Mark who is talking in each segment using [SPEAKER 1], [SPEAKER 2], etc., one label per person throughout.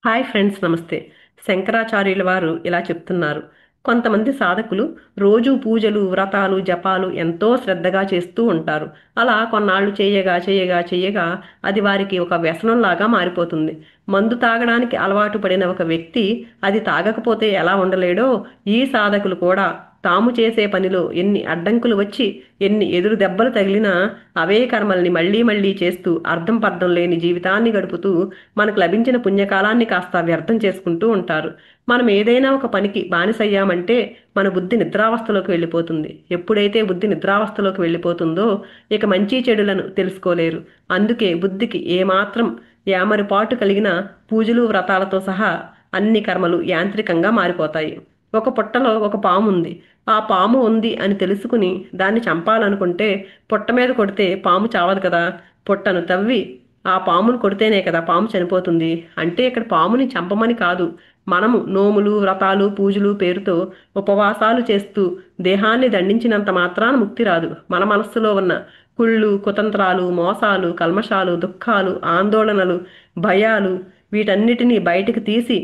[SPEAKER 1] Hi friends, నమస్తే. శంకరాచార్యుల వారు ఇలా చెప్తున్నారు. కొంతమంది సాధకులు రోజు పూజలు, వ్రతాలు, జపాలు ఎంతో శ్రద్ధగా చేస్తూ ఉంటారు. అలా కొన్నాళ్ళు చేయగా చేయగా చేయగా అది వారికి ఒక వ్యసనంలాగా మారిపోతుంది. మందు తాగడానికి అలవాటు పడిన ఒక వ్యక్తి అది తాగకపోతే ఎలా ఉండలేడో, ఈ సాధకులు కూడా తాము చేసే పనిలో ఎన్ని అడ్డంకులు వచ్చి ఎన్ని ఎదురు దెబ్బలు తగిలినా అవే కర్మల్ని మళ్ళీ మళ్ళీ చేస్తూ అర్థం పర్థం లేని జీవితాన్ని గడుపుతూ మనకు లభించిన పుణ్యకాలాన్ని కాస్త వ్యర్థం చేసుకుంటూ ఉంటారు. మనం ఏదైనా ఒక పనికి బానిసయ్యామంటే మన బుద్ధి నిద్రావస్థలోకి వెళ్ళిపోతుంది. ఎప్పుడైతే బుద్ధి నిద్రావస్థలోకి వెళ్ళిపోతుందో ఇక మంచి చెడులను తెలుసుకోలేరు. అందుకే బుద్ధికి ఏమాత్రం యామరిపాటు కలిగిన పూజలు, వ్రతాలతో సహా అన్ని కర్మలు యాంత్రికంగా మారిపోతాయి. ఒక పుట్టలో ఒక పాము ఉంది. ఆ పాము ఉంది అని తెలుసుకుని దాన్ని చంపాలనుకుంటే పుట్ట మీద కొడితే పాము చావదు కదా. పుట్టను తవ్వి ఆ పామును కొడితేనే కదా పాము చనిపోతుంది. అంటే ఇక్కడ పాముని చంపమని కాదు, మనము నోములు, వ్రతాలు, పూజలు పేరుతో ఉపవాసాలు చేస్తూ దేహాన్ని దండించినంత మాత్రాన ముక్తి రాదు. మన మనస్సులో ఉన్న కుళ్ళు, కుతంత్రాలు, మోసాలు, కల్మషాలు, దుఃఖాలు, ఆందోళనలు, భయాలు వీటన్నిటినీ బయటికి తీసి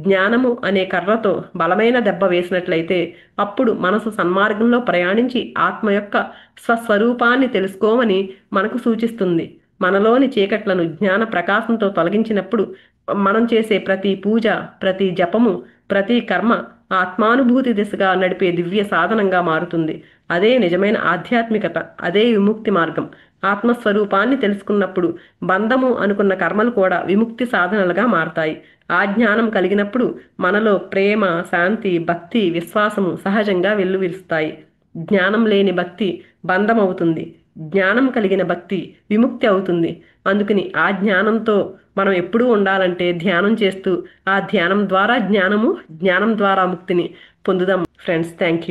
[SPEAKER 1] జ్ఞానము అనే కర్రతో బలమైన దెబ్బ వేసినట్లయితే అప్పుడు మనసు సన్మార్గంలో ప్రయాణించి ఆత్మ యొక్క స్వస్వరూపాన్ని తెలుసుకోమని మనకు సూచిస్తుంది. మనలోని చీకట్లను జ్ఞాన ప్రకాశంతో తొలగించినప్పుడు మనం చేసే ప్రతి పూజ, ప్రతి జపము, ప్రతి కర్మ ఆత్మానుభూతి దిశగా నడిపే దివ్య సాధనంగా మారుతుంది. అదే నిజమైన ఆధ్యాత్మికత, అదే విముక్తి మార్గం. ఆత్మస్వరూపాన్ని తెలుసుకున్నప్పుడు బంధము అనుకున్న కర్మలు కూడా విముక్తి సాధనలుగా మారతాయి. ఆ జ్ఞానం కలిగినప్పుడు మనలో ప్రేమ, శాంతి, భక్తి, విశ్వాసము సహజంగా వెల్లువిరుస్తాయి. జ్ఞానం లేని భక్తి బంధం అవుతుంది. జ్ఞానం కలిగిన భక్తి విముక్తి అవుతుంది. అందుకని ఆ జ్ఞానంతో మనం ఎప్పుడూ ఉండాలంటే ధ్యానం చేస్తూ ఆ ధ్యానం ద్వారా జ్ఞానము, జ్ఞానం ద్వారా ముక్తిని పొందుదాం ఫ్రెండ్స్. Thank you.